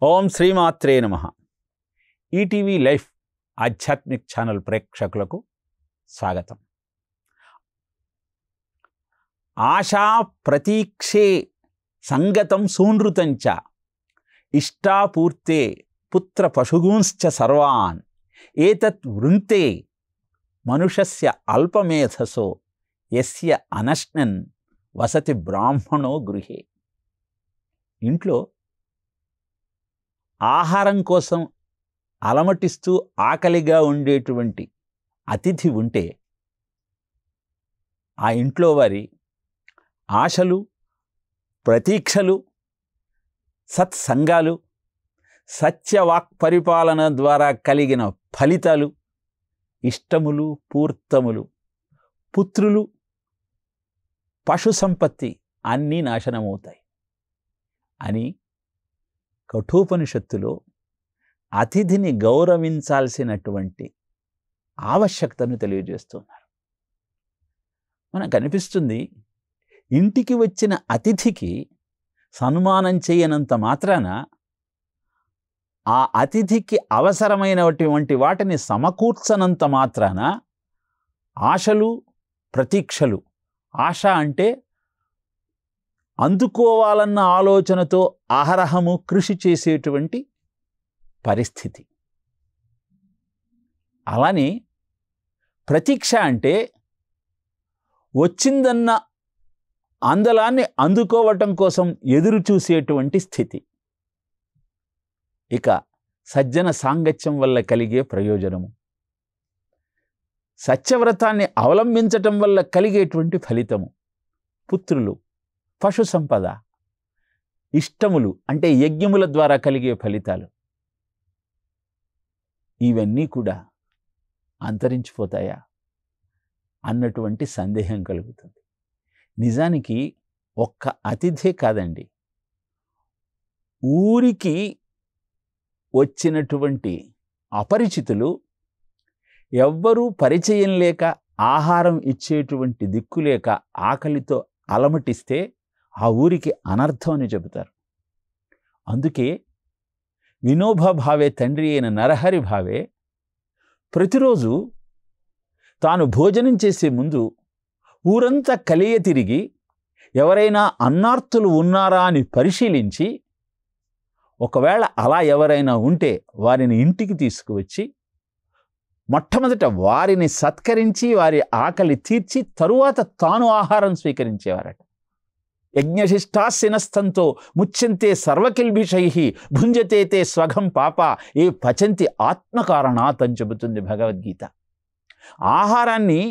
ఓం శ్రీమాత్రే నమః. ETV life ఆధ్యాత్మిక్ channel ప్రేక్షకులకు స్వాగతం. ఆశా ప్రతీక్షే సంగతం సూనృతంచ ఇష్టాపూర్తే పుత్ర పశుగూంశ్చ సర్వాన్ ఏతత్ వృంతే మనుషస్య అల్పమేధసో యస్య అనశ్నన్ వసతి బ్రాహ్మణో గృహే. ఇంట్లో ఆహారం కోసం అలమటిస్తూ ఆకలిగా ఉండేటువంటి అతిథి ఉంటే ఆ ఇంట్లో వారి ఆశలు, ప్రతీక్షలు, సత్సంగాలు, సత్యవాక్ పరిపాలన ద్వారా కలిగిన ఫలితాలు, ఇష్టములు, పూర్తములు, పుత్రులు, పశు సంపత్తి అన్నీ నాశనమవుతాయి అని కఠోపనిషత్తులో అతిథిని గౌరవించాల్సినటువంటి ఆవశ్యకతను తెలియజేస్తున్నారు. మనకు అనిపిస్తుంది, ఇంటికి వచ్చిన అతిథికి సన్మానం చేయనంత మాత్రాన ఆ అతిథికి అవసరమైనటువంటి వాటిని సమకూర్చనంత మాత్రాన ఆశలు, ప్రతీక్షలు, ఆశ అంటే అందుకోవాలన్న ఆలోచనతో అహరహము కృషి చేసేటువంటి పరిస్థితి. అలానే ప్రతీక్ష అంటే వచ్చిందన్న అందలాన్ని అందుకోవటం కోసం ఎదురు చూసేటువంటి స్థితి. ఇక సజ్జన సాంగత్యం వల్ల కలిగే ప్రయోజనము, సత్యవ్రతాన్ని అవలంబించటం వల్ల కలిగేటువంటి ఫలితము, పుత్రులు, పశు సంపద, ఇష్టములు అంటే యజ్ఞముల ద్వారా కలిగే ఫలితాలు, ఇవన్నీ కూడా అంతరించిపోతాయా అన్నటువంటి సందేహం కలుగుతుంది. నిజానికి ఒక్క అతిథే కాదండి, ఊరికి వచ్చినటువంటి అపరిచితులు ఎవ్వరూ పరిచయం లేక, ఆహారం ఇచ్చేటువంటి దిక్కు లేక ఆకలితో అలమటిస్తే ఆ ఊరికి అనర్థం అని చెబుతారు. అందుకే వినోబా భావే తండ్రి అయిన నరహరి భావే ప్రతిరోజు తాను భోజనం చేసే ముందు ఊరంతా కలియ తిరిగి ఎవరైనా అన్నార్తులు ఉన్నారా అని పరిశీలించి, ఒకవేళ అలా ఎవరైనా ఉంటే వారిని ఇంటికి తీసుకువచ్చి మొట్టమొదట వారిని సత్కరించి వారి ఆకలి తీర్చి తరువాత తాను ఆహారం స్వీకరించేవారట. యజ్ఞశిష్టాశినస్థంతో ముచ్యంతే సర్వకిల్భిషైః భుంజతే తే స్వఘం పాప ఏ పచంతి ఆత్మకారణాత్ అని చెబుతుంది భగవద్గీత. ఆహారాన్ని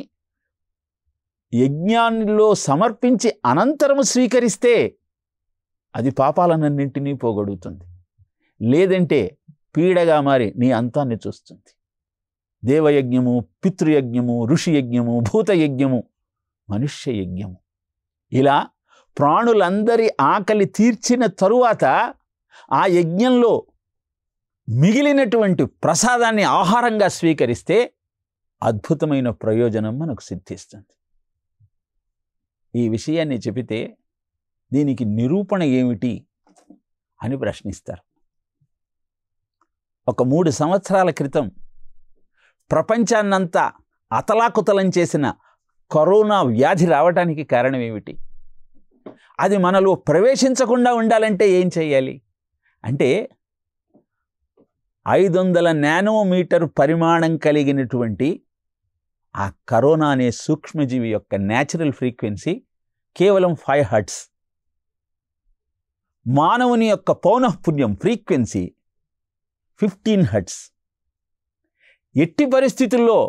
యజ్ఞాల్లో సమర్పించి అనంతరము స్వీకరిస్తే అది పాపాలన్నింటినీ పోగొడుతుంది, లేదంటే పీడగా మారి నీ అంతాన్ని చూస్తుంది. దేవయజ్ఞము, పితృయజ్ఞము, ఋషియజ్ఞము, భూతయజ్ఞము, మనుష్య యజ్ఞము, ఇలా ప్రాణులందరి ఆకలి తీర్చిన తరువాత ఆ యజ్ఞంలో మిగిలినటువంటి ప్రసాదాన్ని ఆహారంగా స్వీకరిస్తే అద్భుతమైన ప్రయోజనం మనకు సిద్ధిస్తుంది. ఈ విషయాన్ని చెబితే దీనికి నిరూపణ ఏమిటి అని ప్రశ్నిస్తారు. ఒక 3 సంవత్సరాల క్రితం ప్రపంచాన్నంతా అతలాకుతలం చేసిన కరోనా వ్యాధి రావడానికి కారణం ఏమిటి? అది మనలో ప్రవేశించకుండా ఉండాలంటే ఏం చేయాలి అంటే, 500 నానోమీటర్ పరిమాణం కలిగినటువంటి ఆ కరోనా అనే సూక్ష్మజీవి యొక్క న్యాచురల్ ఫ్రీక్వెన్సీ కేవలం 5 హర్ట్జ్. మానవుని యొక్క పౌనఃపున్యం ఫ్రీక్వెన్సీ 15 హర్ట్జ్. ఎట్టి పరిస్థితుల్లో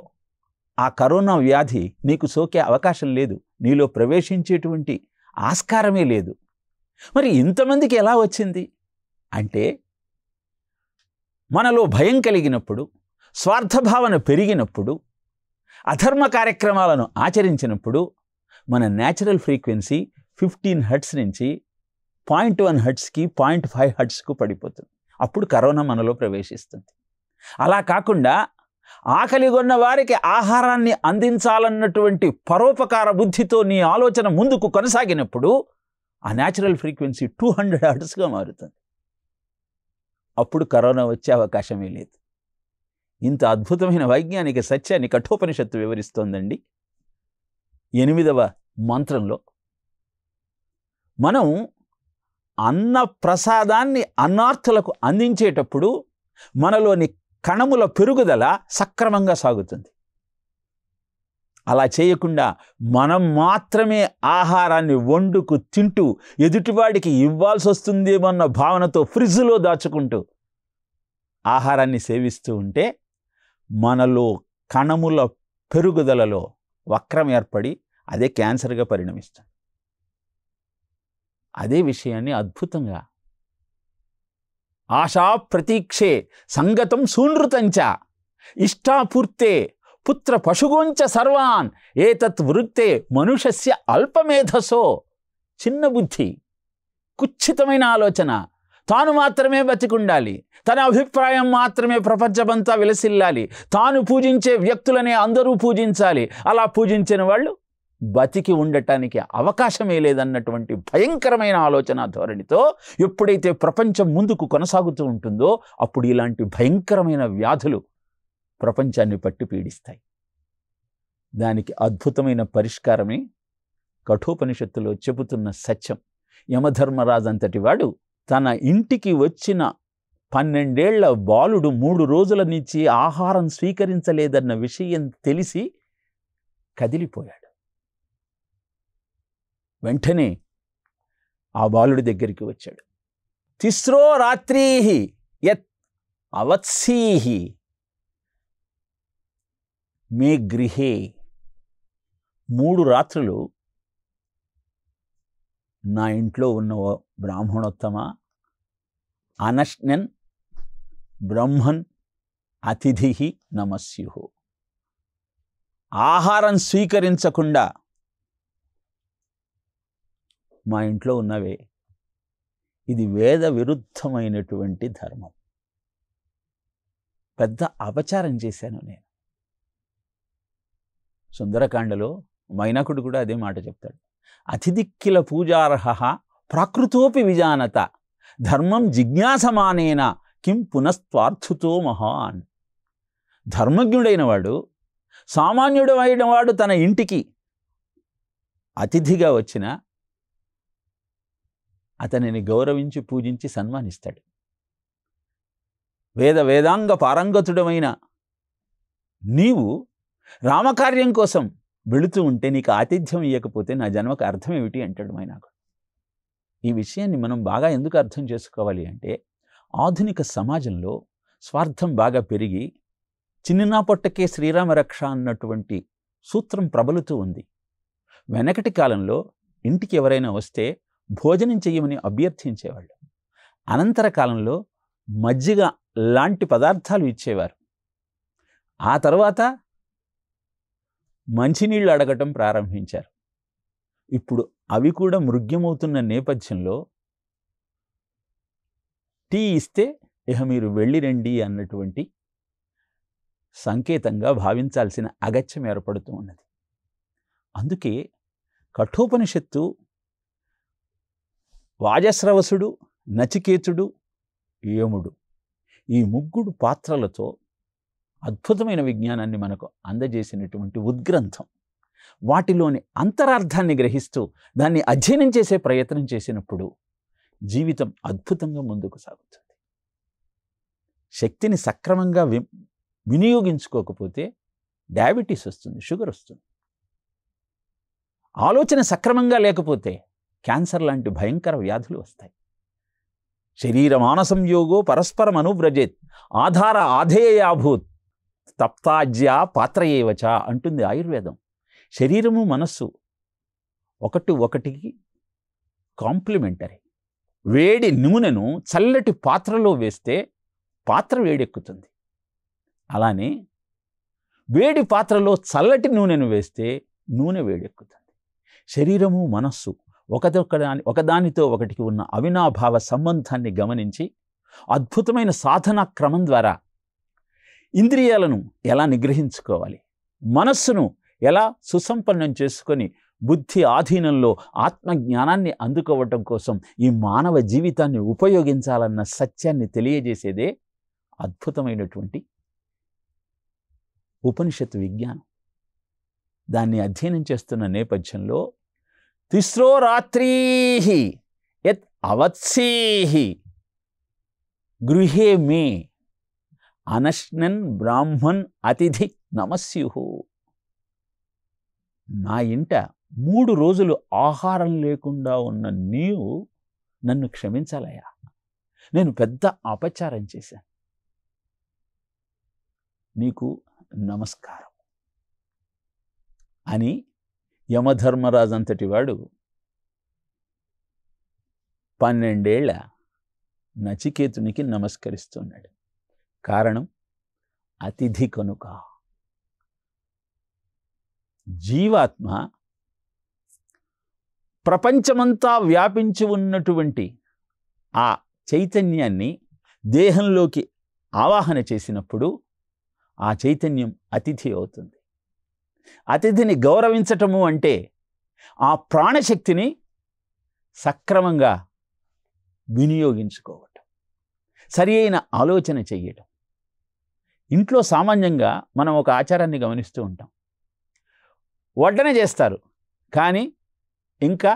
ఆ కరోనా వ్యాధి నీకు సోకే అవకాశం లేదు, నీలో ప్రవేశించేటువంటి ఆస్కారమే లేదు. మరి ఇంతమందికి ఎలా వచ్చింది అంటే, మనలో భయం కలిగినప్పుడు, స్వార్థభావన పెరిగినప్పుడు, అధర్మ కార్యక్రమాలను ఆచరించినప్పుడు మన న్యాచురల్ ఫ్రీక్వెన్సీ 15 హర్ట్జ్ నుంచి 0.1 హర్ట్జ్కి 0.5 హర్ట్జ్కు పడిపోతుంది. అప్పుడు కరోనా మనలో ప్రవేశిస్తుంది. అలా కాకుండా ఆకలిగొన్న వారికి ఆహారాన్ని అందించాలన్నటువంటి పరోపకార బుద్ధితో నీ ఆలోచన ముందుకు కొనసాగినప్పుడు ఆ న్యాచురల్ ఫ్రీక్వెన్సీ 200 హర్ట్జ్గా మారుతుంది. అప్పుడు కరోనా వచ్చే అవకాశమే లేదు. ఇంత అద్భుతమైన వైజ్ఞానిక సత్యాన్ని కఠోపనిషత్తు వివరిస్తోందండి. 8వ మంత్రంలో మనం అన్న ప్రసాదాన్ని అన్నార్థులకు అందించేటప్పుడు మనలోని కణముల పెరుగుదల సక్రమంగా సాగుతుంది. అలా చేయకుండా మనం మాత్రమే ఆహారాన్ని వండుకు తింటూ ఎదుటివాడికి ఇవ్వాల్సి వస్తుందేమన్న భావనతో ఫ్రిడ్జ్లో దాచుకుంటూ ఆహారాన్ని సేవిస్తూ ఉంటే మనలో కణముల పెరుగుదలలో వక్రం ఏర్పడి అదే క్యాన్సర్గా పరిణమిస్తుంది. అదే విషయాన్ని అద్భుతంగా ఆశా ప్రతీక్షే సంగతం సూనృతంచ ఇష్టాపూర్తే పుత్ర పశుగోంచ సర్వాన్ ఏతత్ వృత్తే మనుష్యస్య అల్పమేధసో. చిన్న బుద్ధి, కుచ్చితమైన ఆలోచన, తాను మాత్రమే బతికుండాలి, తన అభిప్రాయం మాత్రమే ప్రపంచమంతా విలసిల్లాలి, తాను పూజించే వ్యక్తులనే అందరూ పూజించాలి, అలా పూజించిన వాళ్ళు బతికి ఉండటానికి అవకాశమే లేదన్నటువంటి భయంకరమైన ఆలోచన ధోరణితో ఎప్పుడైతే ప్రపంచం ముందుకు కొనసాగుతూ ఉంటుందో అప్పుడు ఇలాంటి భయంకరమైన వ్యాధులు ప్రపంచాన్ని పట్టి పీడిస్తాయి. దానికి అద్భుతమైన పరిష్కారమే కఠోపనిషత్తులో చెబుతున్న సత్యం. యమధర్మరాజు అంతటి వాడు తన ఇంటికి వచ్చిన 12 ఏళ్ల బాలుడు 3 రోజుల నుంచి ఆహారం స్వీకరించలేదన్న విషయం తెలిసి కదిలిపోయాడు. వెంటనే ఆ బాలుడి దగ్గరికి వచ్చాడు. తిస్రో రాత్రీహి యత్ అవత్సీహి మే గృహే. 3 రాత్రులు నా ఇంట్లో ఉన్న బ్రాహ్మణోత్తమ అనశ్నన్ బ్రహ్మన్ అతిథి నమస్యు. ఆహారం స్వీకరించకుండా మా ఇంట్లో ఉన్నవే, ఇది వేద విరుద్ధమైనటువంటి ధర్మం. పెద్ద అపచారం చేశాను నేను. సుందరకాండలో మైనాకుడు కూడా అదే మాట చెప్తాడు. అతిథిక్కిల పూజార్హ ప్రాకృతోపి విజానత ధర్మం జిజ్ఞాసమానేన కిం పునస్త్వార్థుతో మహాన్. ధర్మజ్ఞుడైన వాడు, సామాన్యుడైన వాడు తన ఇంటికి అతిథిగా వచ్చిన అతనిని గౌరవించి పూజించి సన్మానిస్తాడు. వేదాంగ పారంగతుడమైన నీవు రామకార్యం కోసం వెళుతూ ఉంటే నీకు ఆతిథ్యం ఇవ్వకపోతే నా జన్మకు అర్థం ఏమిటి అంటాడు మైనాకుడు. ఈ విషయాన్ని మనం బాగా ఎందుకు అర్థం చేసుకోవాలి అంటే, ఆధునిక సమాజంలో స్వార్థం బాగా పెరిగి చిన్ననా పొట్టకే శ్రీరామ రక్ష అన్నటువంటి సూత్రం ప్రబలుతూ ఉంది. వెనకటి కాలంలో ఇంటికి ఎవరైనా వస్తే భోజనం చెయ్యమని అభ్యర్థించేవాళ్ళు. అనంతర కాలంలో మజ్జిగ లాంటి పదార్థాలు ఇచ్చేవారు. ఆ తర్వాత మంచినీళ్ళు అడగటం ప్రారంభించారు. ఇప్పుడు అవి కూడా మృగ్యమవుతున్న నేపథ్యంలో టీ ఇస్తే ఇహ మీరు వెళ్ళి రండి అన్నటువంటి సంకేతంగా భావించాల్సిన అగత్యం ఏర్పడుతూ ఉన్నది. అందుకే కఠోపనిషత్తు వాజస్రవసుడు, నచికేతుడు, యముడు ఈ 3 పాత్రలతో అద్భుతమైన విజ్ఞానాన్ని మనకు అందజేసినటువంటి ఉద్గ్రంథం. వాటిలోని అంతరార్థాన్ని గ్రహిస్తూ దాన్ని అధ్యయనం చేసే ప్రయత్నం చేసినప్పుడు జీవితం అద్భుతంగా ముందుకు సాగుతుంది. శక్తిని సక్రమంగా వినియోగించుకోకపోతే డయాబెటీస్ వస్తుంది, షుగర్ వస్తుంది. ఆలోచన సక్రమంగా లేకపోతే క్యాన్సర్ లాంటి భయంకర వ్యాధులు వస్తాయి. శరీర మానసం యోగో పరస్పరం అనువ్రజేత్ ఆధార ఆధేయాభూత్ తప్తాజ్య పాత్రయేవచ అంటుంది ఆయుర్వేదం. శరీరము మనస్సు ఒకటికి కాంప్లిమెంటరీ. వేడి నూనెను చల్లటి పాత్రలో వేస్తే పాత్ర వేడెక్కుతుంది. అలానే వేడి పాత్రలో చల్లటి నూనెను వేస్తే నూనె వేడెక్కుతుంది. శరీరము మనస్సు ఒకదానితో ఒకటికి ఉన్న అవినాభావ సంబంధాన్ని గమనించి అద్భుతమైన సాధనా క్రమం ద్వారా ఇంద్రియాలను ఎలా నిగ్రహించుకోవాలి, మనస్సును ఎలా సుసంపన్నం చేసుకొని బుద్ధి ఆధీనంలో ఆత్మజ్ఞానాన్ని అందుకోవటం కోసం ఈ మానవ జీవితాన్ని ఉపయోగించాలన్న సత్యాన్ని తెలియజేసేదే అద్భుతమైనటువంటి ఉపనిషత్తు విజ్ఞానం. దాన్ని అధ్యయనం చేస్తున్న నేపథ్యంలో తిస్రో రాత్రీహి యత్ అవత్సీహి గృహే మే అనశ్నన్ బ్రాహ్మణ్ అతిథి నమస్యు. నా ఇంట 3 రోజులు ఆహారం లేకుండా ఉన్న నీవు నన్ను క్షమించాలయ్యా, నేను పెద్ద అపచారం చేశాను, నీకు నమస్కారం అని యమధర్మరాజు అంతటి వాడు 12 ఏళ్ల నచికేతునికి నమస్కరిస్తున్నాడు. కారణం అతిథి కనుక. జీవాత్మ ప్రపంచమంతా వ్యాపించి ఉన్నటువంటి ఆ చైతన్యాన్ని దేహంలోకి ఆవాహన చేసినప్పుడు ఆ చైతన్యం అతిథి అవుతుంది. అతిథిని గౌరవించటము అంటే ఆ ప్రాణశక్తిని సక్రమంగా వినియోగించుకోవటం, సరి అయిన ఆలోచన చెయ్యటం. ఇంట్లో సామాన్యంగా మనం ఒక ఆచారాన్ని గమనిస్తూ ఉంటాం. వడ్డన చేస్తారు, కానీ ఇంకా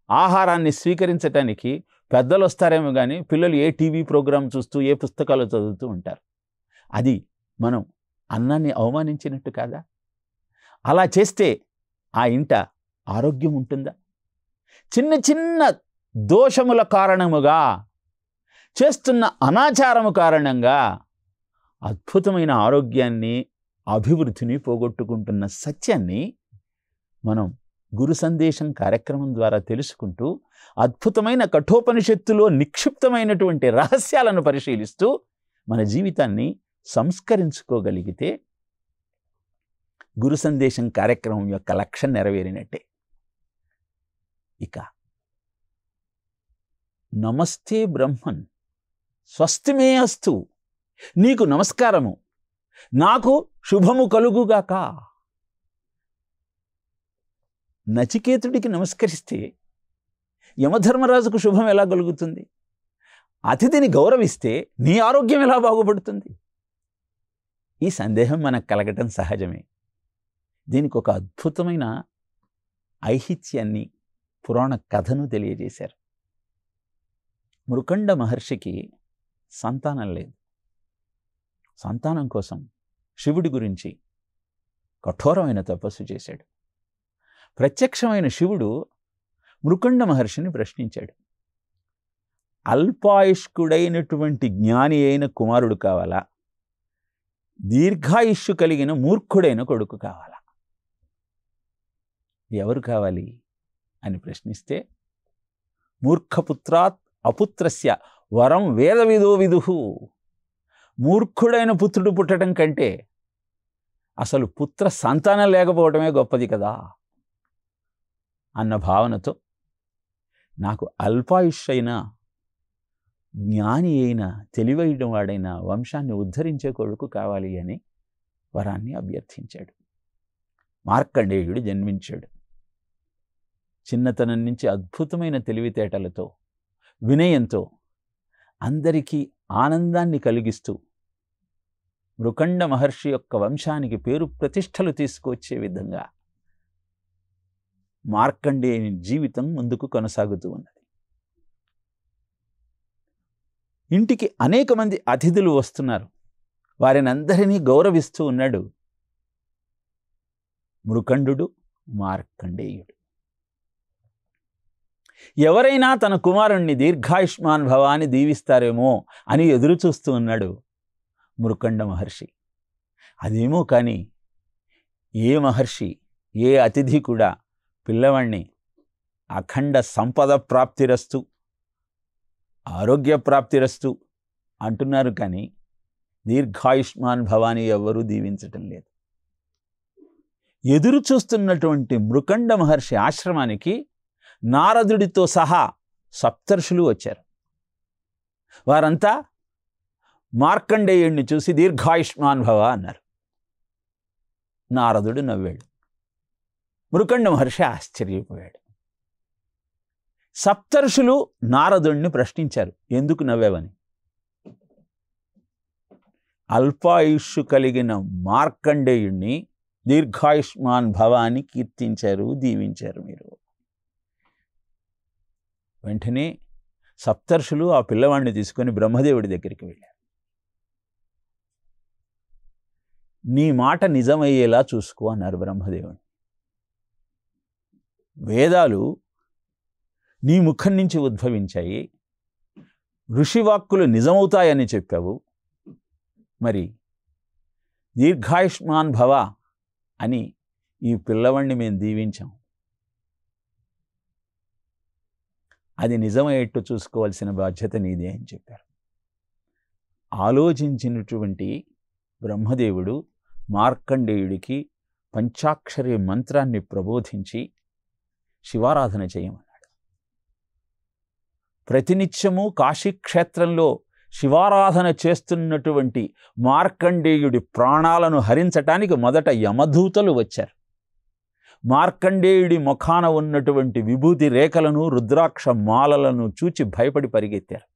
ఆహారాన్ని స్వీకరించటానికి పెద్దలు వస్తారేమో కానీ పిల్లలు ఏ టీవీ ప్రోగ్రాం చూస్తూ ఏ పుస్తకాలు చదువుతూ ఉంటారు. అది మనం అన్నాన్ని అవమానించినట్టు కాదా? అలా చేస్తే ఆ ఇంట ఆరోగ్యం ఉంటుందా? చిన్న చిన్న దోషముల కారణముగా, చేస్తున్న అనాచారము కారణంగా అద్భుతమైన ఆరోగ్యాన్ని, అభివృద్ధిని పోగొట్టుకుంటున్న సత్యాన్ని మనం గురు సందేశం కార్యక్రమం ద్వారా తెలుసుకుంటూ అద్భుతమైన కఠోపనిషత్తులో నిక్షిప్తమైనటువంటి రహస్యాలను పరిశీలిస్తూ మన జీవితాన్ని సంస్కరించుకోగలిగితే గురు సందేశం కార్యక్రమం యొక్క లక్ష్యం నెరవేరినట్టే. ఇక నమస్తే బ్రహ్మన్ స్వస్తిమే అస్తు, నీకు నమస్కారము, నాకు శుభము కలుగుగాక. నచికేతుడికి నమస్కరిస్తే యమధర్మరాజుకు శుభం ఎలా కలుగుతుంది? అతిథిని గౌరవిస్తే నీ ఆరోగ్యం ఎలా బాగుపడుతుంది? ఈ సందేహం మనకు కలగటం సహజమే. దీనికి ఒక అద్భుతమైన ఐహిత్యాన్ని, పురాణ కథను తెలియజేశారు. మృకండ మహర్షికి సంతానం లేదు. సంతానం కోసం శివుడి గురించి కఠోరమైన తపస్సు చేశాడు. ప్రత్యక్షమైన శివుడు మృకండ మహర్షిని ప్రశ్నించాడు. అల్పాయుష్కుడైనటువంటి జ్ఞాని అయిన కుమారుడు కావాలా, దీర్ఘాయుష్యు కలిగిన మూర్ఖుడైన కొడుకు కావాలా, ఎవరు కావాలి అని ప్రశ్నిస్తే, మూర్ఖపుత్రాత్ అపుత్రస్య వరం వేదవిదో విదుహు, మూర్ఖుడైన పుత్రుడు పుట్టడం కంటే అసలు పుత్ర సంతానం లేకపోవడమే గొప్పది కదా అన్న భావనతో, నాకు అల్పాయుష్యైన జ్ఞాని అయిన తెలివైన వాడైన వంశాన్ని ఉద్ధరించే కొడుకు కావాలి అని వరాన్ని అభ్యర్థించాడు. మార్కండేయుడు జన్మించాడు. చిన్నతనం నుంచి అద్భుతమైన తెలివితేటలతో, వినయంతో అందరికీ ఆనందాన్ని కలిగిస్తూ మృకండ మహర్షి యొక్క వంశానికి పేరు ప్రతిష్టలు తీసుకువచ్చే విధంగా మార్కండేయుని జీవితం ముందుకు కొనసాగుతూ ఉన్నది. ఇంటికి అనేక మంది అతిథులు వస్తున్నారు. వారిని అందరినీ గౌరవిస్తూ ఉన్నాడు మృకండు మార్కండేయుడు. ఎవరైనా తన కుమారుణ్ణి దీర్ఘాయుష్మాన్ భవాన్ని దీవిస్తారేమో అని ఎదురు చూస్తూ ఉన్నాడు మృకండ మహర్షి. అదేమో కానీ ఏ మహర్షి, ఏ అతిథి కూడా పిల్లవాణ్ణి అఖండ సంపద ప్రాప్తిరస్తు, ఆరోగ్య ప్రాప్తిరస్తు అంటున్నారు, కానీ దీర్ఘాయుష్మాన్ భవాని ఎవ్వరూ దీవించటం లేదు. ఎదురు చూస్తున్నటువంటి మృకండ మహర్షి ఆశ్రమానికి నారదుడితో సహా సప్తర్షులు వచ్చారు. వారంతా మార్కండేయుడిని చూసి దీర్ఘాయుష్మాన్ భవ అన్నారు. నారదుడు నవ్వాడు. మృకండ మహర్షి ఆశ్చర్యపోయాడు. సప్తర్షులు నారదుణ్ణి ప్రశ్నించారు, ఎందుకు నవ్వావని. అల్పాయుష్షు కలిగిన మార్కండేయుణ్ణి దీర్ఘాయుష్మాన్ భవాన్ని కీర్తించారు, దీవించారు మీరు. వెంటనే సప్తర్షులు ఆ పిల్లవాడిని తీసుకొని బ్రహ్మదేవుడి దగ్గరికి వెళ్ళారు. నీ మాట నిజమయ్యేలా చూసుకో అన్నారు బ్రహ్మదేవుడు. వేదాలు నీ ముఖం నుంచి ఉద్భవించాయి, ఋషివాక్కులు నిజమవుతాయని చెప్పావు, మరి దీర్ఘాయుష్మాన్ భవ అని ఈ పిల్లవాడిని మేము దీవించాం, అది నిజమయ్యేట్టు చూసుకోవాల్సిన బాధ్యత నీదే అని చెప్పారు. ఆలోచించినటువంటి బ్రహ్మదేవుడు మార్కండేయుడికి పంచాక్షరి మంత్రాన్ని ప్రబోధించి శివారాధన చేయమన్నాడు. ప్రతినిత్యము కాశీక్షేత్రంలో శివారాధన చేస్తున్నటువంటి మార్కండేయుడి ప్రాణాలను హరించటానికి మొదట యమదూతలు వచ్చారు. మార్కండేయుడి ముఖాన ఉన్నటువంటి విభూతి రేఖలను, రుద్రాక్ష మాలలను చూచి భయపడి పరిగెత్తారు.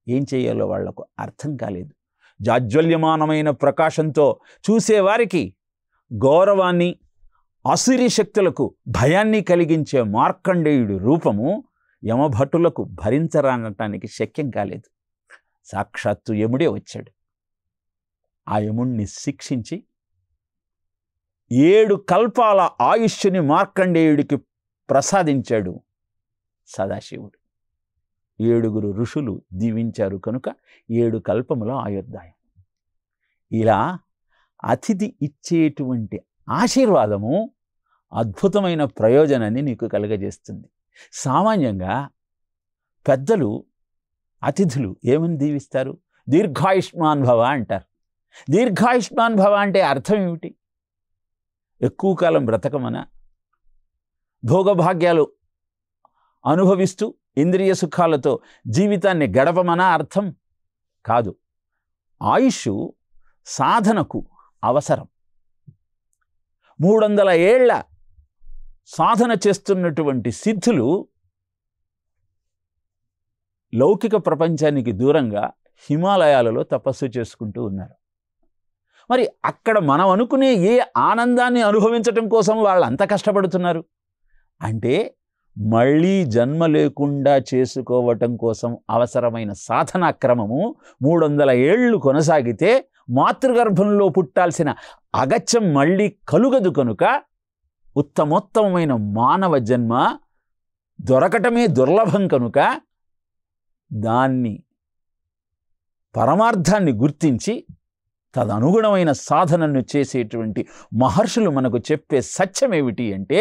ఏం చేయాలో వాళ్లకు అర్థం కాలేదు. జాజ్వల్యమానమైన ప్రకాశంతో చూసేవారికి గౌరవాన్ని, అసురి శక్తులకు భయాన్ని కలిగించే మార్కండేయుడి రూపము యమభటులకు భరించరానటానికి శక్యం కాలేదు. సాక్షాత్తు యముడే వచ్చాడు. ఆ యముణ్ణి శిక్షించి 7 కల్పాల ఆయుష్ని మార్కండేయుడికి ప్రసాదించాడు సదాశివుడు. 7 ఋషులు దీవించారు కనుక 7 కల్పముల ఆయుర్దాయం. ఇలా అతిథి ఇచ్చేటువంటి ఆశీర్వాదము అద్భుతమైన ప్రయోజనాన్ని నీకు కలుగజేస్తుంది. సామాన్యంగా పెద్దలు అతిథులు ఏమని దీవిస్తారు? దీర్ఘాయుష్మాన్ భవ అంటారు. దీర్ఘాయుష్మాన్ భవ అంటే అర్థం ఏమిటి? ఎక్కువ కాలం బ్రతకమనా? భోగభాగ్యాలు అనుభవిస్తూ ఇంద్రియ సుఖాలతో జీవితాన్ని గడపమనా అర్థం కాదు. ఆయుష్ సాధనకు అవసరం. 300 ఏళ్ల సాధన చేస్తున్నటువంటి సిద్ధులు లౌకిక ప్రపంచానికి దూరంగా హిమాలయాలలో తపస్సు చేసుకుంటూ ఉన్నారు. మరి అక్కడ మనం అనుకునే ఏ ఆనందాన్ని అనుభవించటం కోసం వాళ్ళు అంత కష్టపడుతున్నారు అంటే మళ్ళీ జన్మ లేకుండా చేసుకోవటం కోసం అవసరమైన సాధనా క్రమము 300 ఏళ్ళు కొనసాగితే మాతృగర్భంలో పుట్టాల్సిన అగత్యం మళ్ళీ కలుగదు కనుక ఉత్తమోత్తమైన మానవ జన్మ దొరకటమే దుర్లభం కనుక దాన్ని పరమార్థాన్ని గుర్తించి తదనుగుణమైన సాధనను చేసేటువంటి మహర్షులు మనకు చెప్పే సత్యం ఏమిటి అంటే,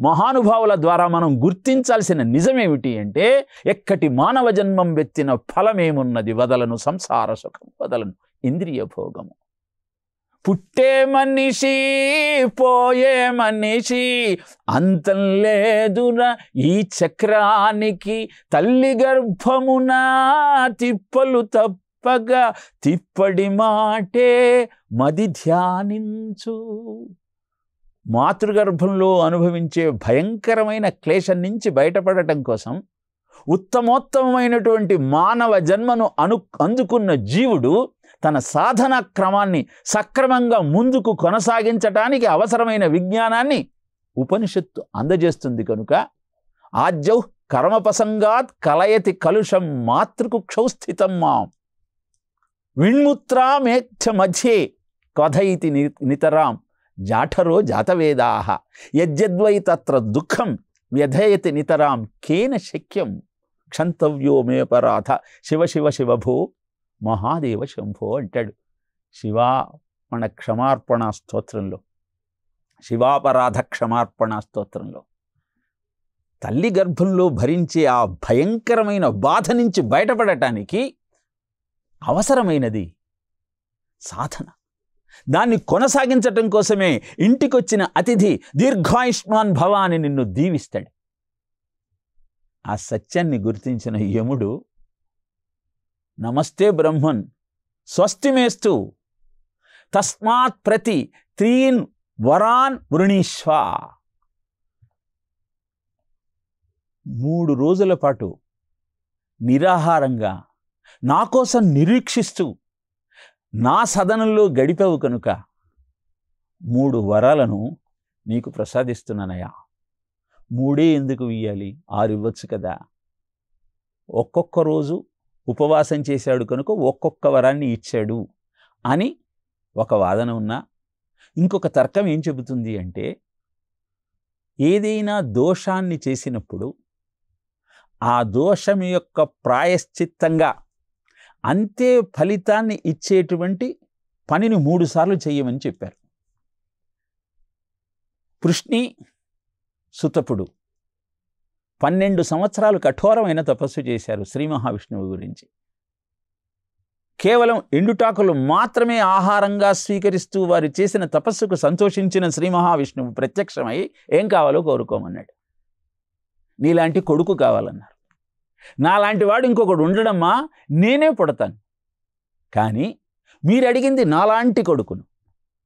మహానుభావుల ద్వారా మనం గుర్తించాల్సిన నిజమేమిటి అంటే, ఎక్కటి మానవ జన్మం వెత్తిన ఫలమేమున్నది వదలను సంసార సుఖం వదలను ఇంద్రియ భోగము. పుట్టే మనిషి పోయే మనిషి అంతం లేదురా ఈ చక్రానికి, తల్లి గర్భమున తిప్పలు తప్పగా తిప్పడి మాటే మది ధ్యానించు. మాతృగర్భంలో అనుభవించే భయంకరమైన క్లేశం నుంచి బయటపడటం కోసం ఉత్తమోత్తమైనటువంటి మానవ జన్మను అందుకున్న జీవుడు తన సాధనా క్రమాన్ని సక్రమంగా ముందుకు కొనసాగించటానికి అవసరమైన విజ్ఞానాన్ని ఉపనిషత్తు అందజేస్తుంది కనుక ఆద్యౌ కర్మపసంగాత్ కలయతి కలుషం మాతృకుక్షౌస్థితం మాం విణ్ముత్రామేక్ష మధ్యే కథయితి నితరాం జాఠరో జాతవేదాః యద్యద్వై తత్ర దుఃఖం వ్యధయతి నితరాం కేన శక్యం క్షంతవ్యో మే పరాధ శివ శివ శివభో మహాదేవ శంభో అంటాడు శివాపణ క్షమార్పణ స్తోత్రంలో, శివాపరాధ క్షమార్పణ స్తోత్రంలో. తల్లి గర్భంలో భరించే ఆ భయంకరమైన బాధ నుంచి బయటపడటానికి అవసరమైనది సాధన. దాన్ని కొనసాగించటం కోసమే ఇంటికొచ్చిన అతిథి దీర్ఘాయుష్మాన్ భవ అని నిన్ను దీవిస్తాడు. ఆ సత్యాన్ని గుర్తించిన యముడు నమస్తే బ్రహ్మన్ స్వస్తిమేస్తు తస్మాత్ ప్రతి 3 వరాన్ వృణీష్వ 3 రోజుల పాటు నిరాహారంగా నా కోసం నిరీక్షిస్తూ నా సదనంలో గడిపావు కనుక 3 వరాలను నీకు ప్రసాదిస్తున్నానయ్యా. 3 ఎందుకు ఇయ్యాలి, 6 ఇవ్వచ్చు కదా. ఒక్కొక్క రోజు ఉపవాసం చేశాడు కనుక ఒక్కొక్క వరాన్ని ఇచ్చాడు అని ఒక వాదన ఉన్నా, ఇంకొక తర్కం ఏం చెబుతుంది అంటే, ఏదైనా దోషాన్ని చేసినప్పుడు ఆ దోషం యొక్క ప్రాయశ్చిత్తంగా అంతే ఫలితాన్ని ఇచ్చేటువంటి పనిని 3 సార్లు చెయ్యమని చెప్పారు. పృష్ణి సుతపుడు 12 సంవత్సరాలు కఠోరమైన తపస్సు చేశారు శ్రీ మహావిష్ణువు గురించి. కేవలం ఎండుటాకులు మాత్రమే ఆహారంగా స్వీకరిస్తూ వారు చేసిన తపస్సుకు సంతోషించిన శ్రీ మహావిష్ణువు ప్రత్యక్షమై ఏం కావాలో కోరుకోమన్నాడు. నీలాంటి కొడుకు కావాలన్నారు. నాలాంటి వాడు ఇంకొకడు ఉండడమ్మా, నేనే పుడతాను, కానీ మీరు అడిగింది నాలాంటి కొడుకును,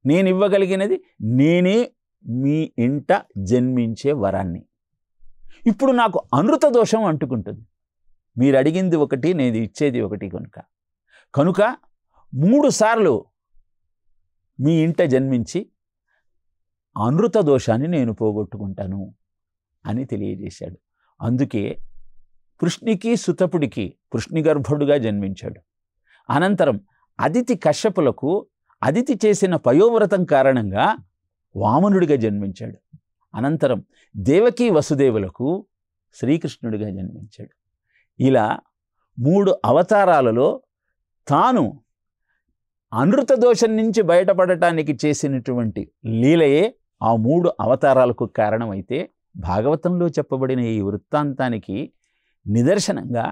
నేను ఇవ్వగలిగినది నేనే మీ ఇంట జన్మించే వరాన్ని. ఇప్పుడు నాకు అనృత దోషం అంటుకుంటుంది. మీరు అడిగింది ఒకటి, నేను ఇచ్చేది ఒకటి కనుక 3 సార్లు మీ ఇంట జన్మించి అనృత దోషాన్ని నేను పోగొట్టుకుంటాను అని తెలియజేశాడు. అందుకే పృష్ణికి సుతపుడికి పృష్ణి గర్భుడుగా జన్మించాడు. అనంతరం అదితి కశ్యపులకు అదితి చేసిన పయోవ్రతం కారణంగా వామనుడిగా జన్మించాడు. అనంతరం దేవకీ వసుదేవులకు శ్రీకృష్ణుడిగా జన్మించాడు. ఇలా 3 అవతారాలలో తాను అనృత దోషం నుంచి బయటపడటానికి చేసినటువంటి లీలయే ఆ 3 అవతారాలకు కారణమైతే, భాగవతంలో చెప్పబడిన ఈ వృత్తాంతానికి నిదర్శనంగా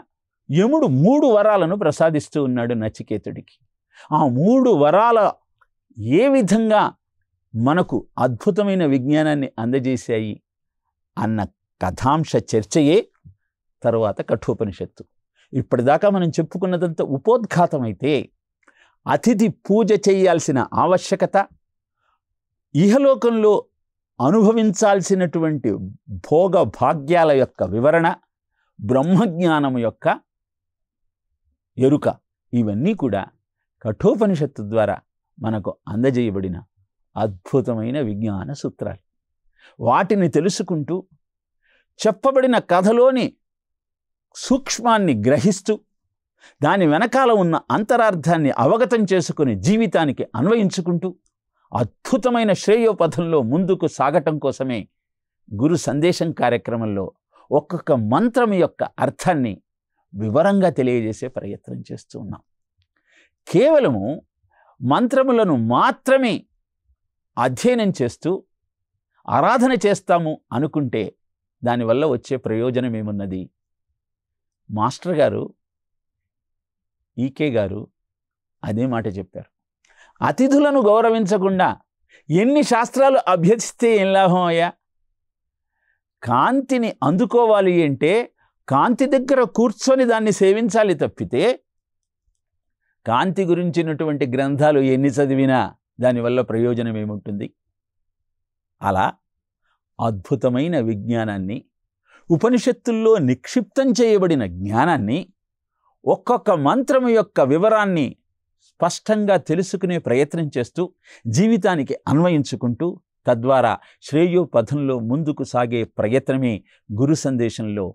యముడు 3 వరాలను ప్రసాదిస్తూ ఉన్నాడు నచికేతుడికి. ఆ 3 వరాల ఏ విధంగా మనకు అద్భుతమైన విజ్ఞానాన్ని అందజేశాయి అన్న కథాంశ చర్చయే తరువాత కఠోపనిషత్తు. ఇప్పటిదాకా మనం చెప్పుకున్నదంతా ఉపోద్ఘాతమైతే, అతిథి పూజ చేయాల్సిన ఆవశ్యకత, ఇహలోకంలో అనుభవించాల్సినటువంటి భోగ భాగ్యాల యొక్క వివరణ, బ్రహ్మజ్ఞానం యొక్క ఎరుక, ఇవన్నీ కూడా కఠోపనిషత్తు ద్వారా మనకు అందజేయబడిన అద్భుతమైన విజ్ఞాన సూత్రాలు. వాటిని తెలుసుకుంటూ చెప్పబడిన కథలోని సూక్ష్మాన్ని గ్రహిస్తూ దాని వెనకాల ఉన్న అంతరార్థాన్ని అవగతం చేసుకుని జీవితానికి అన్వయించుకుంటూ అద్భుతమైన శ్రేయోపథంలో ముందుకు సాగటం కోసమే గురు సందేశం కార్యక్రమంలో ఒక్కొక్క మంత్రం యొక్క అర్థాన్ని వివరంగా తెలియజేసే ప్రయత్నం చేస్తూ ఉన్నాం. కేవలము మంత్రములను మాత్రమే అధ్యయనం చేస్తూ ఆరాధన చేస్తాము అనుకుంటే దానివల్ల వచ్చే ప్రయోజనం ఏమున్నది? మాస్టర్ గారు ఈకే గారు అదే మాట చెప్పారు. అతిథులను గౌరవించకుండా ఎన్ని శాస్త్రాలు అభ్యసిస్తే ఏం లాభం అయ్యా? కాంతిని అందుకోవాలి అంటే కాంతి దగ్గర కూర్చొని దాన్ని సేవించాలి తప్పితే, కాంతి గురించినటువంటి గ్రంథాలు ఎన్ని చదివినా దానివల్ల ప్రయోజనం ఏముంటుంది? అలా అద్భుతమైన విజ్ఞానాన్ని, ఉపనిషత్తుల్లో నిక్షిప్తం చేయబడిన జ్ఞానాన్ని, ఒక్కొక్క మంత్రము యొక్క వివరాన్ని స్పష్టంగా తెలుసుకునే ప్రయత్నం చేస్తూ జీవితానికి అన్వయించుకుంటూ తద్వారా శ్రేయోపథంలో ముందుకు సాగే ప్రయత్నమే గురు సందేశంలో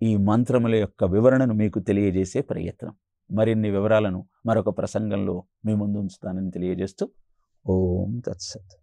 ఈ మంత్రముల యొక్క వివరణను మీకు తెలియజేసే ప్రయత్నం. మరిన్ని వివరాలను మరొక ప్రసంగంలో మీ ముందు ఉంచుతానని తెలియజేస్తూ ఓం తత్సత్.